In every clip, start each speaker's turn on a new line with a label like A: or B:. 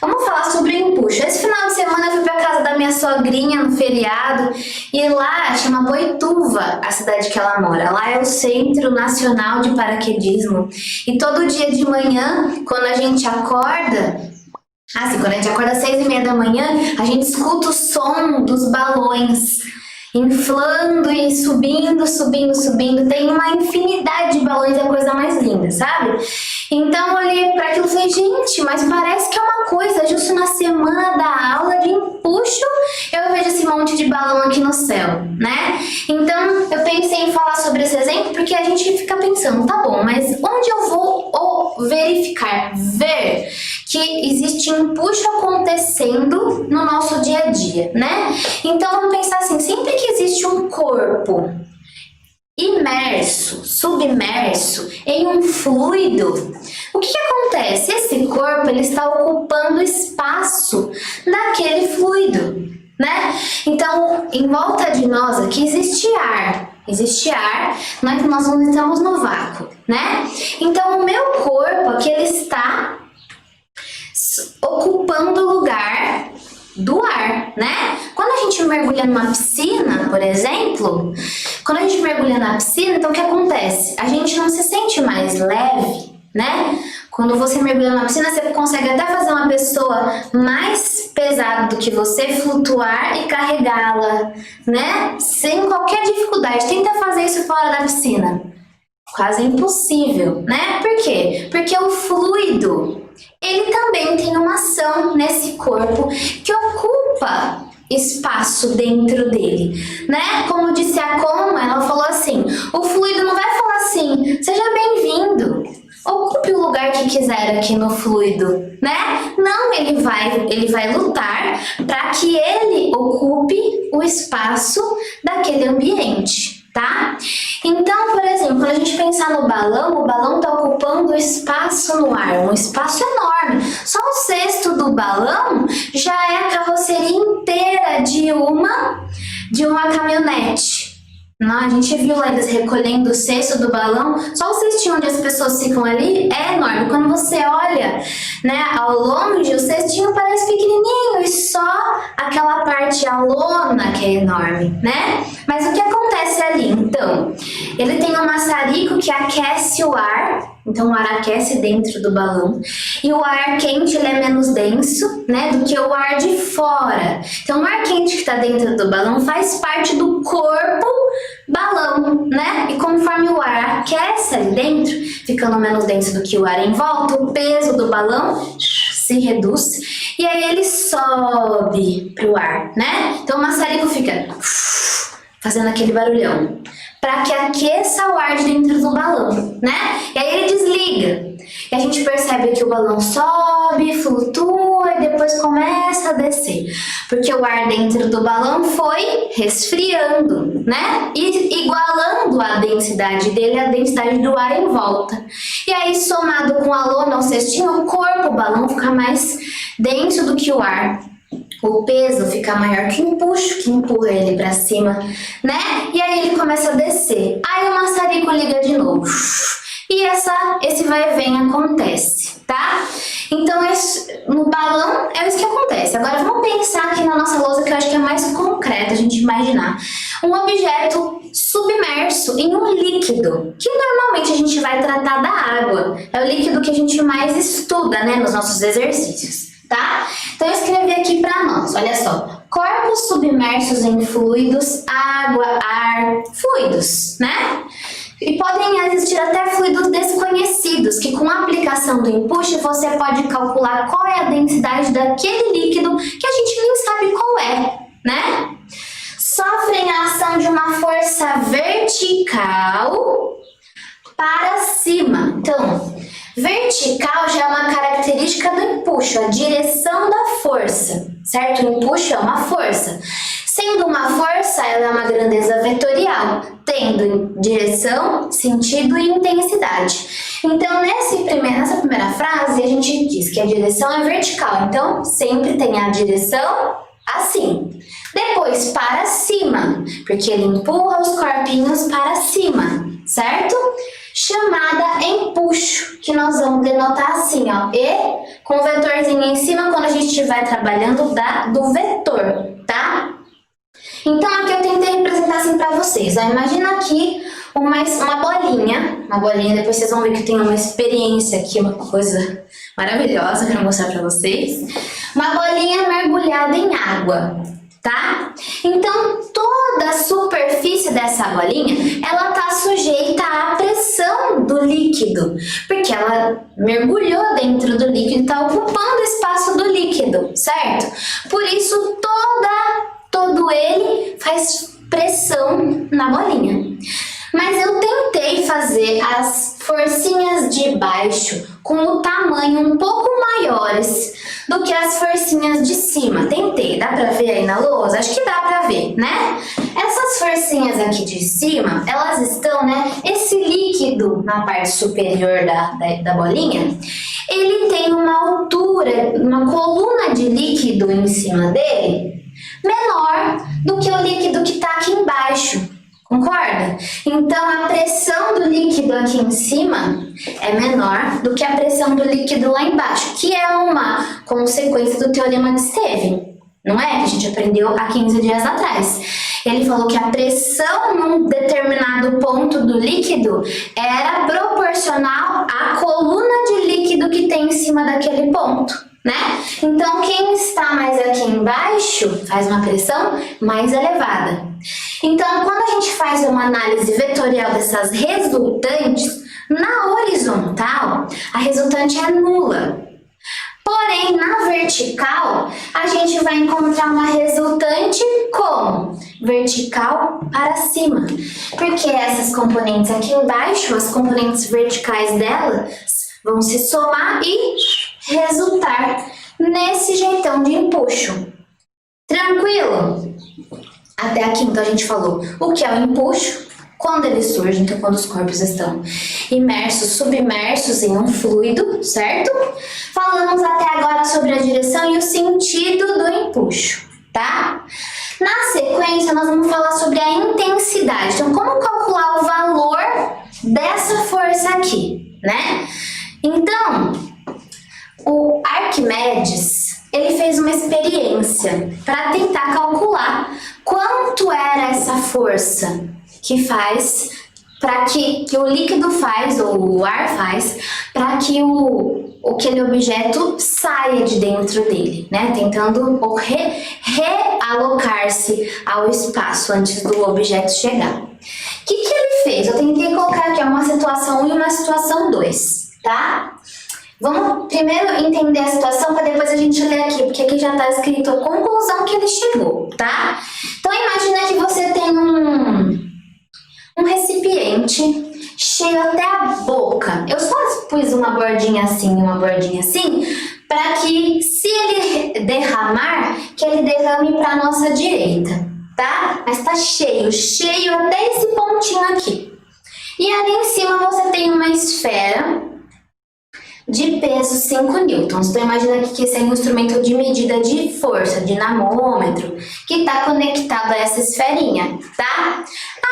A: Vamos falar sobre o empuxo. Esse final de semana eu fui pra casa da minha sogrinha no feriado e lá chama Boituva, a cidade que ela mora. Lá é o Centro Nacional de Paraquedismo. E todo dia de manhã, quando a gente acorda, quando a gente acorda às 6h30 da manhã, a gente escuta o som dos balões inflando e subindo, subindo, subindo. Tem uma infinidade de balões, é a coisa mais linda, sabe? Então eu olhei para aquilo e falei, gente, mas parece que é uma coisa, justo na semana da aula de empuxo, eu vejo esse monte de balão aqui no céu, né? Então eu pensei em falar sobre esse exemplo porque a gente fica pensando, tá bom, mas onde eu vou verificar, ver que existe empuxo acontecendo no nosso dia a dia, né? Então vamos pensar assim, sempre que existe um corpo imerso, submerso em um fluido, o que acontece? Esse corpo ele está ocupando espaço daquele fluido, né? Então, em volta de nós aqui existe ar, nós não estamos no vácuo, né? Então, o meu corpo aqui ele está ocupando o lugar do ar, né? Quando a gente mergulha numa piscina, por exemplo, quando a gente mergulha na piscina, então o que acontece? A gente não se sente mais leve, né? Quando você mergulha na piscina, você consegue até fazer uma pessoa mais pesada do que você flutuar e carregá-la, né? Sem qualquer dificuldade. Tenta fazer isso fora da piscina. Quase impossível, né? Por quê? Porque o fluido, ele também tem uma ação nesse corpo que ocupa espaço dentro dele, né? Como disse a Como, ela falou assim, o fluido não vai falar assim, seja bem-vindo, ocupe o lugar que quiser aqui no fluido, né? Não, ele vai lutar para que ele ocupe o espaço daquele ambiente, tá? Então, por exemplo, quando a gente pensar no balão, o balão está ocupando espaço no ar, um espaço enorme. Só o cesto do balão já é a carroceria inteira de uma caminhonete. Não, a gente viu lá eles recolhendo o cesto do balão, só o cestinho onde as pessoas ficam ali é enorme. Quando você olha, né, ao longe, o cestinho parece pequenininho e só aquela parte, a lona, que é enorme, né? Mas o que acontece ali, então? Ele tem um maçarico que aquece o ar, então o ar aquece dentro do balão, e o ar quente ele é menos denso, né, do que o ar de fora. Então o ar quente que está dentro do balão faz parte do corpo balão, né? E conforme o ar aquece ali dentro, ficando menos denso do que o ar em volta, o peso do balão se reduz e aí ele sobe pro ar, né? Então o maçarico fica fazendo aquele barulhão para que aqueça o ar de dentro do balão, né? E aí ele desliga. E a gente percebe que o balão sobe, flutua e depois começa a descer. Porque o ar dentro do balão foi resfriando, né? E igualando a densidade dele à densidade do ar em volta. E aí, somado com a lona, o cestinho, o corpo, o balão fica mais denso do que o ar. O peso fica maior que o empuxo, que empurra ele para cima, né? E aí ele começa a descer. Aí o maçarico liga de novo. E esse vai e vem acontece, tá? Então, no balão é isso que acontece. Agora vamos pensar aqui na nossa lousa, que eu acho que é mais concreto a gente imaginar. Um objeto submerso em um líquido, que normalmente a gente vai tratar da água. É o líquido que a gente mais estuda, né, nos nossos exercícios, tá? Então eu escrevi aqui para nós, olha só. Corpos submersos em fluidos, água, ar, fluidos, né? E podem existir até fluidos desconhecidos, que com a aplicação do empuxo você pode calcular qual é a densidade daquele líquido que a gente nem sabe qual é, né? Sofrem a ação de uma força vertical para cima. Então, vertical já é uma característica do empuxo, a direção da força, certo? O empuxo é uma força. Sendo uma força, ela é uma grandeza vetorial, tendo direção, sentido e intensidade. Então, nessa primeira frase, a gente diz que a direção é vertical. Então, sempre tem a direção assim. Depois, para cima, porque ele empurra os corpinhos para cima, certo? Chamada empuxo, que nós vamos denotar assim, ó. E com o vetorzinho em cima, quando a gente gente estiver trabalhando do vetor, tá? Então aqui eu tentei representar assim pra vocês. Ó, imagina aqui uma bolinha, depois vocês vão ver que eu tenho uma experiência aqui, uma coisa maravilhosa que eu vou mostrar pra vocês. Uma bolinha mergulhada em água, tá? Então toda a superfície dessa bolinha, ela tá sujeita à pressão do líquido, porque ela mergulhou dentro do líquido, tá ocupando o espaço do líquido, certo? Por isso todo ele faz pressão na bolinha. Mas eu tentei fazer as forcinhas de baixo com o tamanho um pouco maiores do que as forcinhas de cima. Tentei, dá pra ver aí na lousa? Acho que dá pra ver, né? Essas forcinhas aqui de cima, elas estão, né? Esse líquido na parte superior da bolinha, ele tem uma altura, uma coluna de líquido em cima dele menor do que o líquido que está aqui embaixo, concorda? Então a pressão do líquido aqui em cima é menor do que a pressão do líquido lá embaixo, que é uma consequência do teorema de Stevens, não é? Que a gente aprendeu há 15 dias atrás. Ele falou que a pressão num determinado ponto do líquido era proporcional à coluna de líquido que tem em cima daquele ponto, né? Então, quem está mais aqui embaixo faz uma pressão mais elevada. Então, quando a gente faz uma análise vetorial dessas resultantes, na horizontal, a resultante é nula. Porém, na vertical, a gente vai encontrar uma resultante como? Vertical para cima. Porque essas componentes aqui embaixo, as componentes verticais delas, vão se somar e resultar nesse jeitão de empuxo. Tranquilo? Até aqui, então, a gente falou o que é o empuxo, quando ele surge, então quando os corpos estão imersos, submersos em um fluido, certo? Falamos até agora sobre a direção e o sentido do empuxo, tá? Na sequência, nós vamos falar sobre a intensidade. Então, como calcular o valor dessa força aqui, né? Então, o Arquimedes, ele fez uma experiência para tentar calcular quanto era essa força que faz para que o líquido faz, ou o ar faz, para que aquele objeto saia de dentro dele, né? Tentando realocar-se ao espaço antes do objeto chegar. O que ele fez? Eu tentei colocar aqui uma situação 1 e uma situação 2, tá? Vamos primeiro entender a situação para depois a gente ler aqui, porque aqui já está escrito a conclusão que ele chegou, tá? Então imagina que você tem um recipiente cheio até a boca. Eu só pus uma bordinha assim, para que se ele derramar, que ele derrame para a nossa direita, tá? Mas tá cheio até esse pontinho aqui. E ali em cima você tem uma esfera de peso 5 newtons. Então imagina que esse é um instrumento de medida de força, dinamômetro, que está conectado a essa esferinha, tá?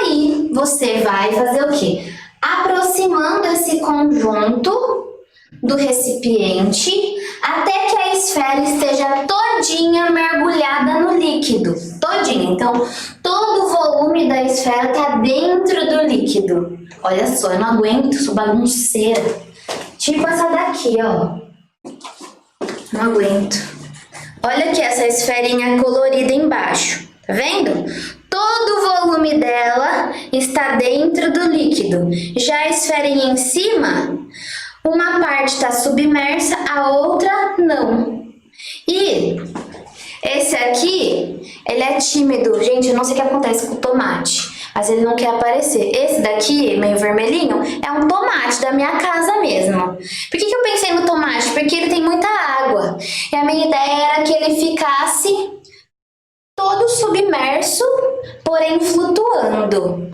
A: Aí você vai fazer o quê? Aproximando esse conjunto do recipiente até que a esfera esteja todinha mergulhada no líquido, todinha. Então todo o volume da esfera está dentro do líquido. Olha só, eu não aguento, sou bagunceira. Tipo essa daqui, ó. Não aguento. Olha aqui essa esferinha colorida embaixo. Tá vendo? Todo o volume dela está dentro do líquido. Já a esferinha em cima, uma parte está submersa, a outra não. E esse aqui, ele é tímido. Gente, eu não sei o que acontece com o tomate, mas ele não quer aparecer. Esse daqui, meio vermelhinho, é um tomate da minha casa mesmo. Por que eu pensei no tomate? Porque ele tem muita água. E a minha ideia era que ele ficasse todo submerso, porém flutuando.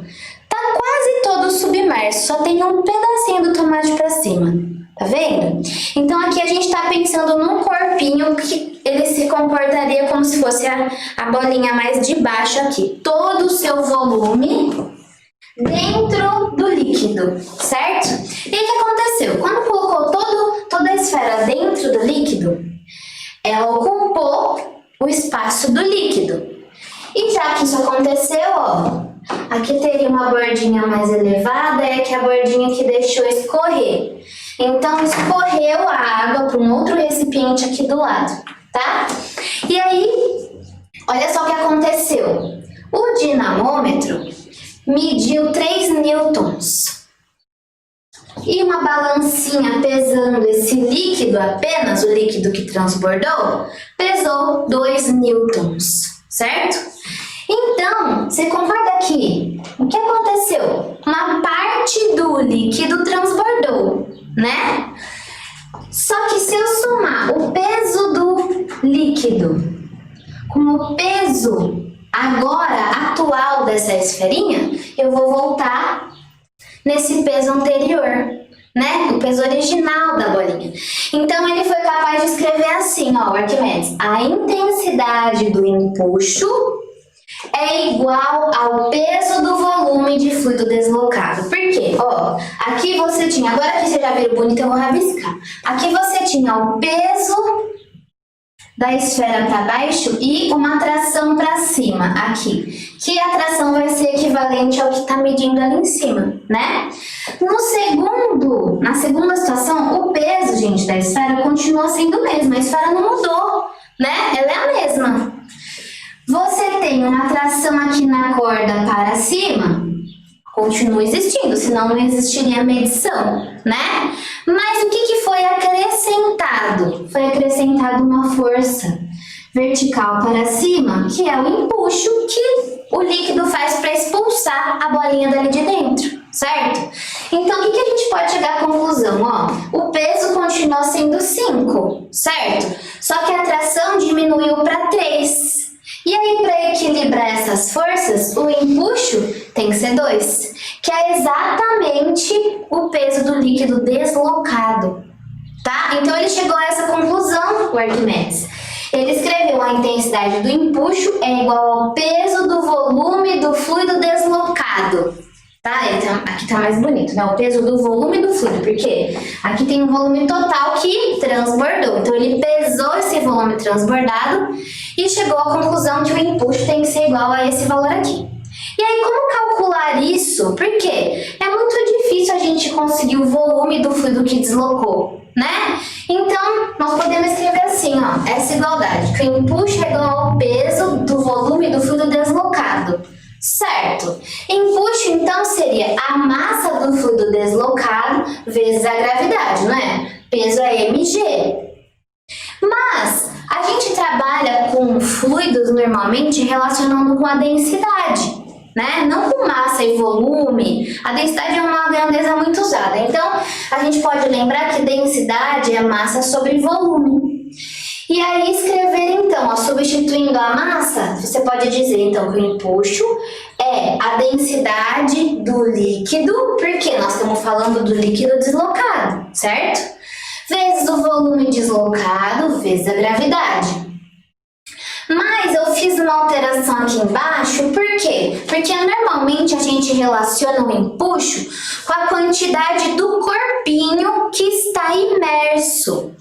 A: Tá quase todo submerso, só tem um pedacinho do tomate pra cima. Tá vendo? Então aqui a gente tá pensando num corpinho que ele se comportaria como se fosse a bolinha mais de baixo aqui. Todo o seu volume dentro do líquido, certo? E o que aconteceu? Quando colocou toda a esfera dentro do líquido, ela ocupou o espaço do líquido. E já que isso aconteceu, ó, aqui teria uma bordinha mais elevada, é que a bordinha que deixou escorrer. Então, escorreu a água para um outro recipiente aqui do lado, tá? E aí, olha só o que aconteceu. O dinamômetro mediu 3 newtons. E uma balancinha pesando esse líquido apenas, o líquido que transbordou, pesou 2 newtons, certo? Então, você concorda aqui? O que aconteceu? Uma parte do líquido transbordou, né? Só que se eu somar o peso do líquido com o peso agora atual dessa esferinha, eu vou voltar nesse peso anterior, né? O peso original da bolinha. Então, ele foi capaz de escrever assim, ó, o Arquimedes. A intensidade do empuxo é igual ao peso do volume de fluido deslocado. Por quê? Ó, aqui você tinha, agora que você já viu bonito, eu vou rabiscar. Aqui você tinha o peso da esfera para baixo e uma tração para cima, aqui. Que a tração vai ser equivalente ao que está medindo ali em cima, né? Na segunda situação, o peso, gente, da esfera continua sendo o mesmo. A esfera não mudou, né? Ela é a mesma. Você tem uma tração aqui na corda para cima, continua existindo, senão não existiria a medição, né? Mas o que foi acrescentado? Foi acrescentado uma força vertical para cima, que é o empuxo que o líquido faz para expulsar a bolinha dali de dentro, certo? Então, o que a gente pode chegar à conclusão? Ó, o peso continua sendo 5, certo? Só que a tração diminuiu para 3. E aí, para equilibrar essas forças, o empuxo tem que ser 2, que é exatamente o peso do líquido deslocado, tá? Então, ele chegou a essa conclusão, o Arquimedes. Ele escreveu a intensidade do empuxo é igual ao peso do volume do fluido deslocado, tá? Aqui tá mais bonito, né? O peso do volume do fluido, porque aqui tem um volume total que transbordou. Então, ele pesou esse volume transbordado e chegou à conclusão que o empuxo tem que ser igual a esse valor aqui. E aí, como calcular isso? Porque é muito difícil a gente conseguir o volume do fluido que deslocou, né? Então, nós podemos escrever assim, ó, essa igualdade, que o empuxo é igual ao peso do volume do fluido deslocado, certo? Empuxo, então, seria a massa do fluido deslocado vezes a gravidade, não é? Peso é mg. Mas a gente trabalha com fluidos normalmente relacionando com a densidade, né? Não com massa e volume. A densidade é uma grandeza muito usada. Então, a gente pode lembrar que densidade é massa sobre volume. E aí, escrever então, ó, substituindo a massa, você pode dizer então que o empuxo é a densidade do líquido, porque nós estamos falando do líquido deslocado, certo? Vezes o volume deslocado, vezes a gravidade. Mas eu fiz uma alteração aqui embaixo, por quê? Porque normalmente a gente relaciona o empuxo com a quantidade do corpinho que está imerso.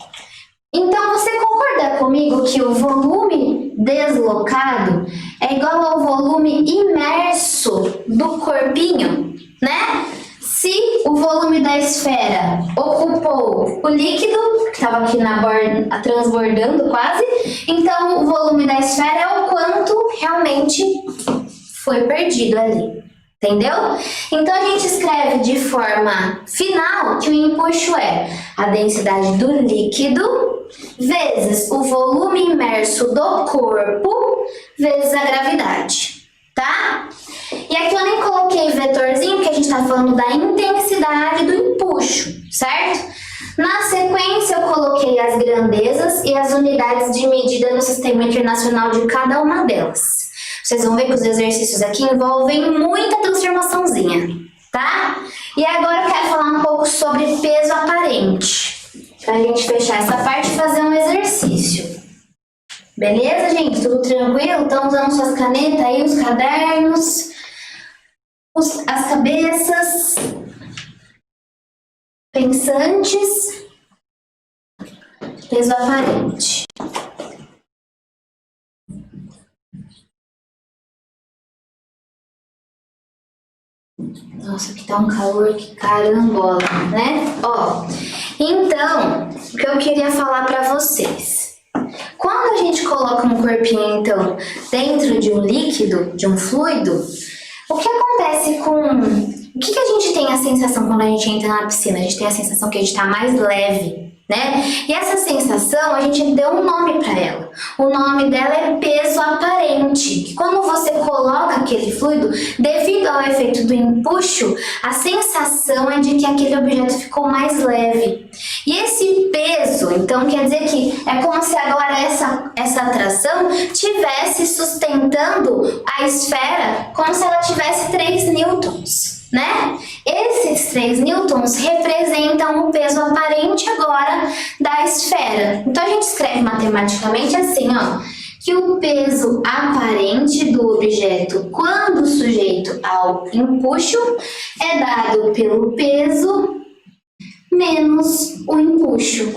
A: Então, você concorda comigo que o volume deslocado é igual ao volume imerso do corpinho, né? Se o volume da esfera ocupou o líquido, que estava aqui na borda, transbordando quase, então o volume da esfera é o quanto realmente foi perdido ali, entendeu? Então a gente escreve de forma final que o empuxo é a densidade do líquido vezes o volume imerso do corpo vezes a gravidade, tá? E aqui eu nem coloquei vetorzinho, porque a gente está falando da intensidade do empuxo, certo? Na sequência, eu coloquei as grandezas e as unidades de medida no sistema internacional de cada uma delas. Vocês vão ver que os exercícios aqui envolvem muita transformaçãozinha, tá? E agora eu quero falar um pouco sobre peso aparente, para a gente fechar essa parte e fazer um exercício. Beleza, gente? Tudo tranquilo? Estão usando suas canetas aí, os cadernos, as cabeças pensantes? Peso aparente. Nossa, aqui tá um calor que carambola, né? Ó, então, o que eu queria falar pra vocês. Quando a gente coloca um corpinho, então, dentro de um líquido, de um fluido, o que acontece com... O que a gente tem a sensação quando a gente entra na piscina? A gente tem a sensação que a gente tá mais leve, né? E essa sensação, a gente deu um nome para ela. O nome dela é peso aparente. Que quando você coloca aquele fluido, devido ao efeito do empuxo, a sensação é de que aquele objeto ficou mais leve. E esse peso, então, quer dizer que é como se agora essa atração tivesse sustentando a esfera como se ela tivesse 3 newtons. Né? Esses 3 newtons representam o peso aparente agora da esfera. Então a gente escreve matematicamente assim, ó, que o peso aparente do objeto quando sujeito ao empuxo é dado pelo peso menos o empuxo.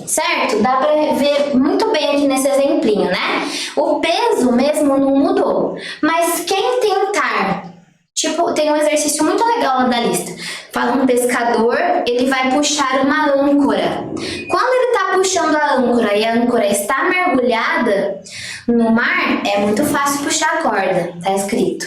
A: Certo? Dá pra ver muito bem aqui nesse exemplinho, né? O peso mesmo não mudou, mas quem tentar... Tipo, tem um exercício muito legal lá da lista. Fala um pescador, ele vai puxar uma âncora. Quando ele está puxando a âncora e a âncora está mergulhada no mar, é muito fácil puxar a corda, tá escrito.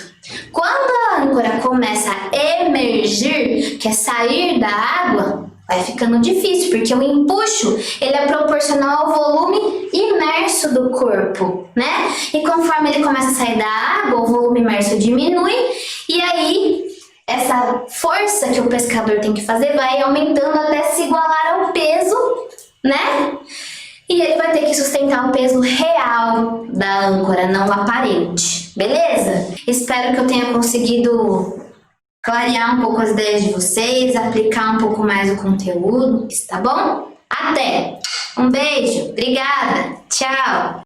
A: Quando a âncora começa a emergir, que é sair da água, vai ficando difícil, porque o empuxo, ele é proporcional ao volume imerso do corpo, né? E conforme ele começa a sair da água, o volume imerso diminui, e aí essa força que o pescador tem que fazer vai aumentando até se igualar ao peso, né? E ele vai ter que sustentar o peso real da âncora, não aparente, beleza? Espero que eu tenha conseguido clarear um pouco as ideias de vocês, aplicar um pouco mais o conteúdo, tá bom? Até! Um beijo, obrigada, tchau!